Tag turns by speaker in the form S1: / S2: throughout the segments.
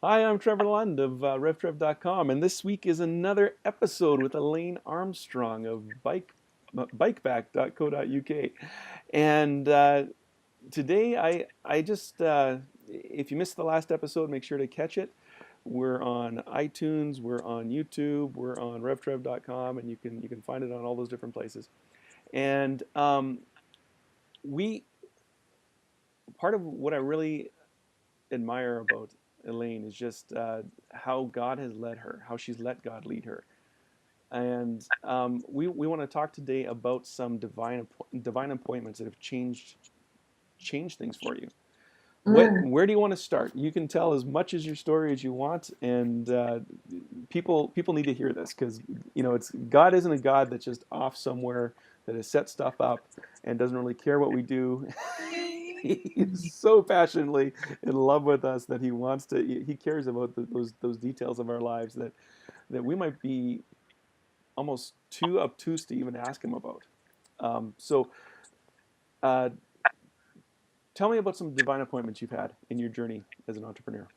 S1: Hi, I'm Trevor Lund of RevTrev.com, and this week is another episode with Elaine Armstrong of bikeback.co.uk. And today, I just, if you missed the last episode, make sure to catch it. We're on iTunes, we're on YouTube, we're on RevTrev.com, and you can find it on all those different places. And we part of what I really admire about Elaine is just how God has led her, how she's let God lead her. And we want to talk today about some divine appointments that have changed things for you.
S2: Mm.
S1: Where do you want to start? You can tell as much as your story as you want, and people need to hear this because it's God isn't a God that's just off somewhere that has set stuff up and doesn't really care what we do. He's so passionately in love with us that he cares about those details of our lives that we might be almost too obtuse to even ask him about. So uh, tell me about some divine appointments you've had in your journey as an entrepreneur.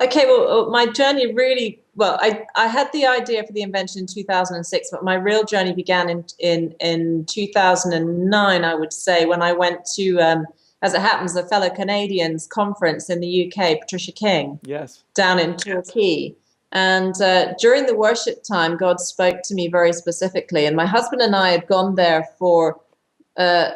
S2: Okay, well, my journey really, well, I had the idea for the invention in 2006, but my real journey began in 2009, I would say, when I went to, as it happens, a fellow Canadians conference in the UK, Patricia King,
S1: Yes.
S2: down in Torquay. And during the worship time, God spoke to me very specifically. And my husband and I had gone there for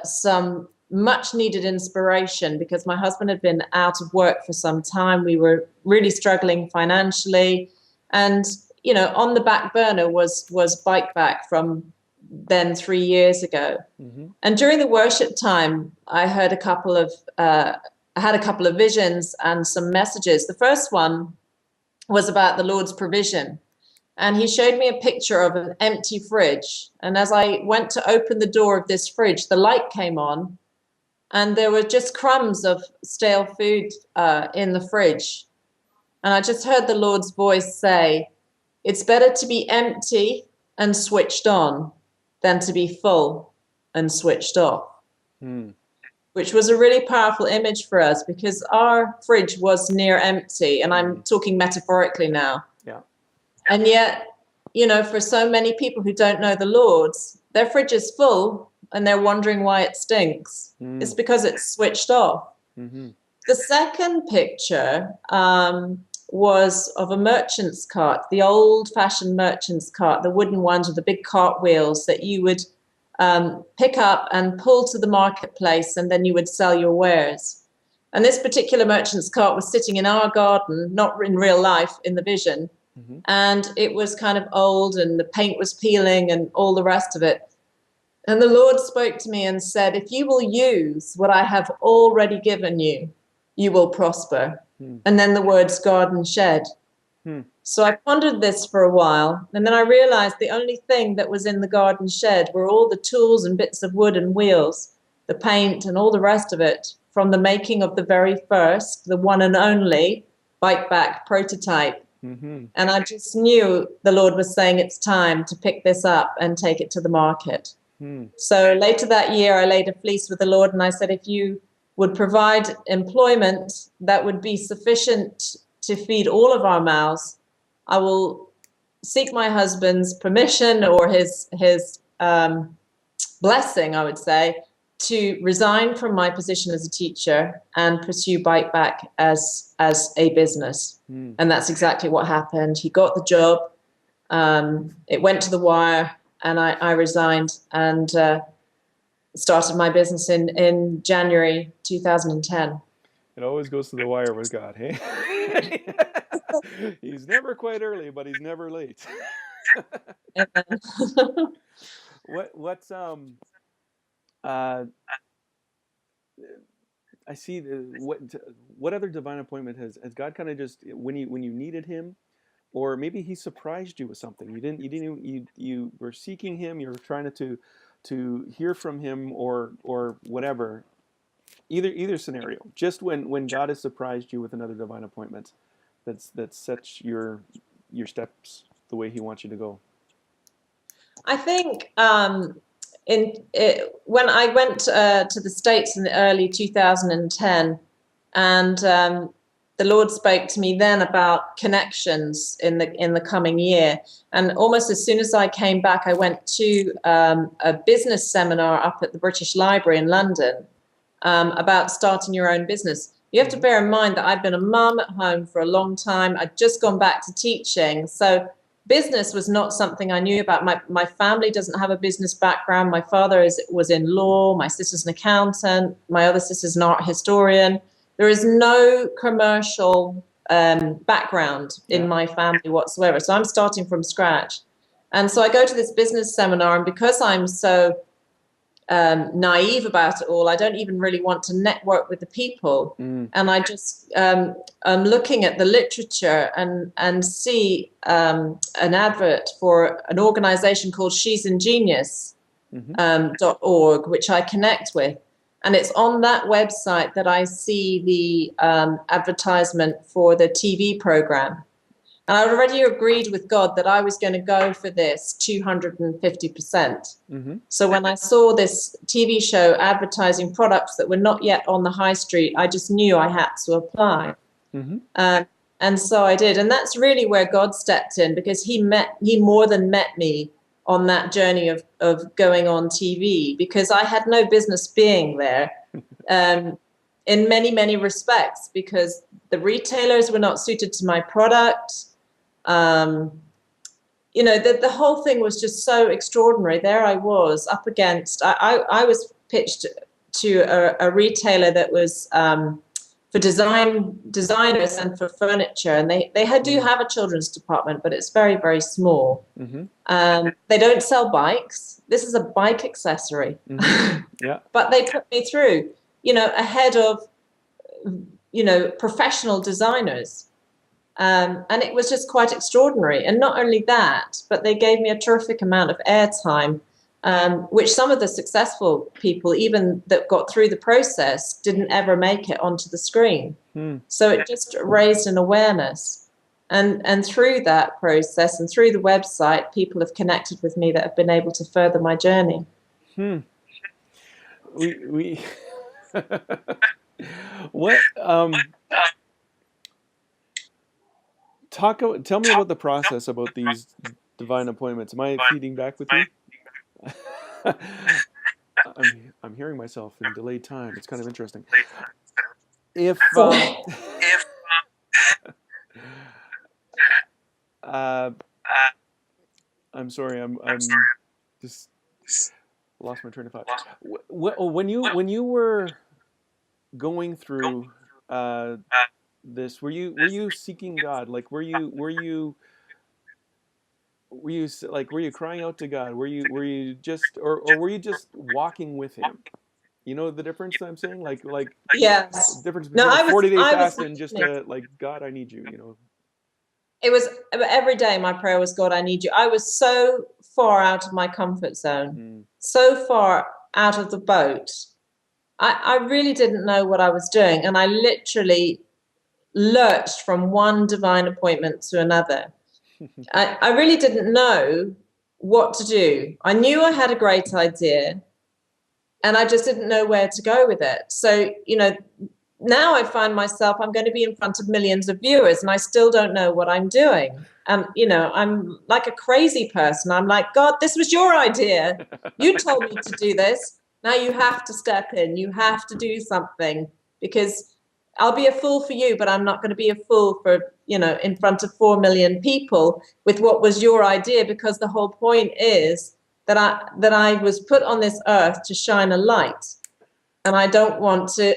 S2: some much needed inspiration because my husband had been out of work for some time. We were really struggling financially. And, on the back burner was Bike Back from then 3 years ago.
S1: Mm-hmm.
S2: And during the worship time, I heard I had a couple of visions and some messages. The first one was about the Lord's provision. And he showed me a picture of an empty fridge. And as I went to open the door of this fridge, the light came on, and there were just crumbs of stale food in the fridge. And I just heard the Lord's voice say, "It's better to be empty and switched on than to be full and switched off,"
S1: Mm.
S2: which was a really powerful image for us because our fridge was near empty. And I'm
S1: Mm.
S2: talking metaphorically now.
S1: Yeah.
S2: And yet, for so many people who don't know the Lord's, their fridge is full and they're wondering why it stinks. It's
S1: Mm.
S2: because it's switched off.
S1: Mm-hmm.
S2: The second picture was of a merchant's cart, the old fashioned merchant's cart, the wooden ones with the big cart wheels that you would pick up and pull to the marketplace, and then you would sell your wares. And this particular merchant's cart was sitting in our garden, not in real life, in the vision.
S1: Mm-hmm.
S2: And it was kind of old and the paint was peeling and all the rest of it. And the Lord spoke to me and said, "If you will use what I have already given you, you will prosper."
S1: Mm.
S2: And then the words garden shed.
S1: Mm.
S2: So I pondered this for a while, and then I realized the only thing that was in the garden shed were all the tools and bits of wood and wheels, the paint and all the rest of it, from the making of the very first, the one and only Bike Back prototype.
S1: Mm-hmm.
S2: And I just knew the Lord was saying it's time to pick this up and take it to the market.
S1: Mm.
S2: So later that year, I laid a fleece with the Lord and I said, if you would provide employment that would be sufficient to feed all of our mouths, I will seek my husband's permission or his blessing, I would say, to resign from my position as a teacher and pursue Bike Back as a business.
S1: Mm.
S2: And that's exactly what happened. He got the job. It went to the wire, and I resigned and started my business in January 2010.
S1: It always goes to the wire with God, hey? He's never quite early, but he's never late. What's uh I see what other divine appointment has God kind of just when you needed him, or maybe he surprised you with something. You were seeking him, you were trying to hear from him or whatever. Either scenario. Just when God has surprised you with another divine appointment that sets your steps the way he wants you to go.
S2: I think when I went to the States in the early 2010, and the Lord spoke to me then about connections in the coming year. And almost as soon as I came back, I went to a business seminar up at the British Library in London about starting your own business. You have to bear in mind that I've been a mum at home for a long time. I'd just gone back to teaching. So business was not something I knew about. My family doesn't have a business background. My father was in law. My sister's an accountant. My other sister's an art historian. There is no commercial background in my family whatsoever. So I'm starting from scratch. And so I go to this business seminar, and because I'm so naive about it all, I don't even really want to network with the people. And I just am looking at the literature and see an advert for an organization called She's Ingenious .org, which I connect with. And it's on that website that I see the advertisement for the TV program. And I already agreed with God that I was going to go for this 250%. So when I saw this TV show advertising products that were not yet on the high street, I just knew I had to apply. And so I did. And that's really where God stepped in, because he more than met me on that journey of going on TV, because I had no business being there in many, many respects, because the retailers were not suited to my product. You know, the whole thing was just so extraordinary. There I was up against, I was pitched to a retailer that was for designers and for furniture. And they do have a children's department, but it's very, very small. They don't sell bikes. This is a bike accessory. But they put me through, you know, ahead of, you know, professional designers. And it was just quite extraordinary. And not only that, but they gave me a terrific amount of airtime, which some of the successful people, even that got through the process, didn't ever make it onto the screen. So it just raised an awareness. And through that process and through the website, people have connected with me that have been able to further my journey.
S1: We what tell me about the process about these divine appointments. Am I feeding back with you? I'm hearing myself in delayed time. It's kind of interesting. If I'm sorry, I'm just lost my train of thought. When you were going through this, were you seeking God? Like, were you crying out to God? Were you just, or were you just walking with Him? You know the difference I'm saying? Like
S2: yes.
S1: The difference between a 40-day fast and just like, God, I need you, you know.
S2: It was every day my prayer was, God, I need you. I was so far out of my comfort zone, so far out of the boat. I really didn't know what I was doing. And I literally lurched from one divine appointment to another. I really didn't know what to do. I knew I had a great idea, and I just didn't know where to go with it. So, you know, now I find myself, I'm going to be in front of millions of viewers, and I still don't know what I'm doing. And, you know, I'm like a crazy person. I'm like, God, this was your idea. You told me to do this. Now you have to step in. You have to do something, because I'll be a fool for you, but I'm not going to be a fool for, you know, in front of 4 million people with what was your idea, because the whole point is that I was put on this earth to shine a light. And I don't want to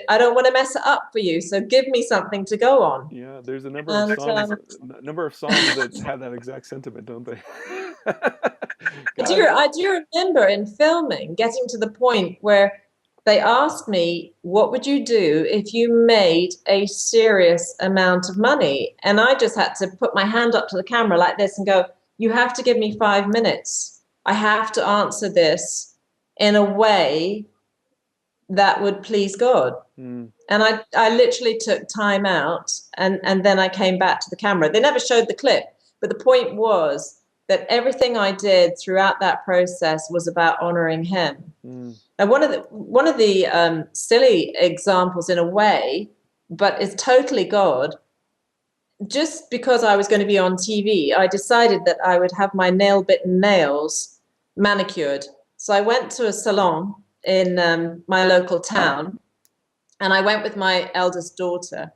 S2: mess it up for you. So give me something to go on.
S1: Yeah, there's a number of songs that have that exact sentiment, don't they?
S2: I do remember in filming getting to the point where they asked me, what would you do if you made a serious amount of money? And I just had to put my hand up to the camera like this and go, you have to give me 5 minutes. I have to answer this in a way that would please God. And I literally took time out, and then I came back to the camera. They never showed the clip, but the point was that everything I did throughout that process was about honoring Him. And one of the silly examples in a way, but it's totally God, just because I was going to be on TV, I decided that I would have my nail-bitten nails manicured. So I went to a salon in my local town, and I went with my eldest daughter.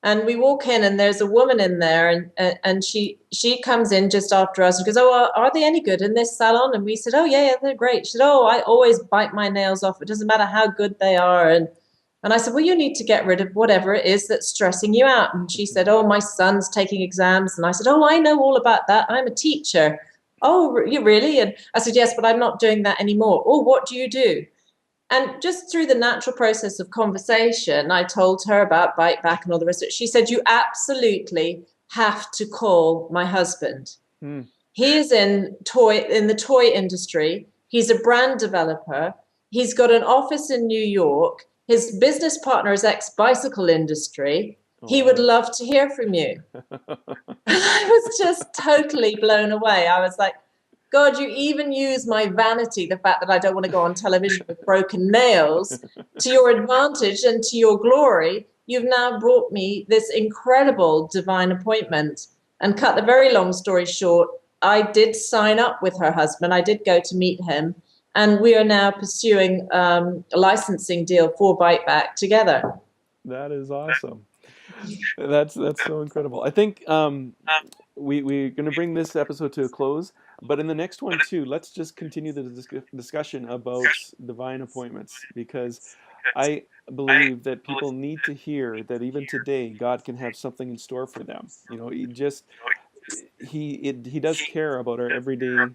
S2: And we walk in, and there's a woman in there, and she comes in just after us and goes, "Oh, are they any good in this salon?" And we said, "Oh, yeah, they're great." She said, "Oh, I always bite my nails off. It doesn't matter how good they are." And I said, "Well, you need to get rid of whatever it is that's stressing you out." And she said, "Oh, my son's taking exams." And I said, "Oh, I know all about that. I'm a teacher." "Oh, you really?" And I said, "Yes, but I'm not doing that anymore." "Oh, what do you do?" And just through the natural process of conversation, I told her about Bite Back and all the rest of it. She said, "You absolutely have to call my husband.
S1: Mm.
S2: He is in the toy industry. He's a brand developer. He's got an office in New York. His business partner is ex-bicycle industry. He would love to hear from you." I was just totally blown away. I was like, God, you even use my vanity, the fact that I don't want to go on television with broken nails, to your advantage and to your glory. You've now brought me this incredible divine appointment. And cut the very long story short, I did sign up with her husband. I did go to meet him. And we are now pursuing a licensing deal for Bite Back together.
S1: That is awesome. That's so incredible. I think we're going to bring this episode to a close, but in the next one too, let's just continue the discussion about divine appointments, because I believe that people need to hear that even today God can have something in store for them. You know, he does care about our everyday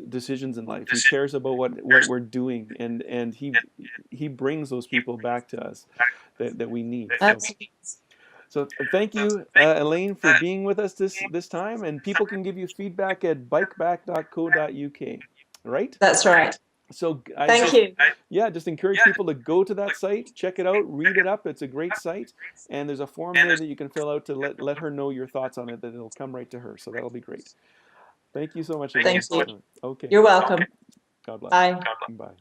S1: decisions in life. He cares about what we're doing, and he brings those people back to us that we need. So thank you, Elaine, for being with us this time. And people can give you feedback at bikeback.co.uk, right?
S2: That's right.
S1: So
S2: Thank you.
S1: Yeah, just encourage people to go to that site, check it out, read it up. It's a great site, and there's a form there that you can fill out to let her know your thoughts on it. That it'll come right to her. So that'll be great. Thank you so much, Elaine.
S2: Thank you.
S1: Okay.
S2: You're welcome.
S1: God bless.
S2: Bye.
S1: Bye.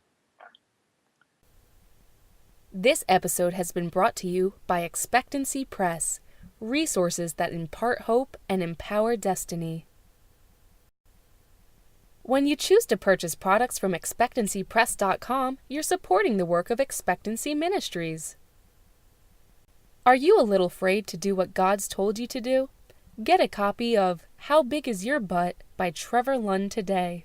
S3: This episode has been brought to you by Expectancy Press, resources that impart hope and empower destiny. When you choose to purchase products from expectancypress.com, you're supporting the work of Expectancy Ministries. Are you a little afraid to do what God's told you to do? Get a copy of How Big Is Your Butt by Trevor Lund today.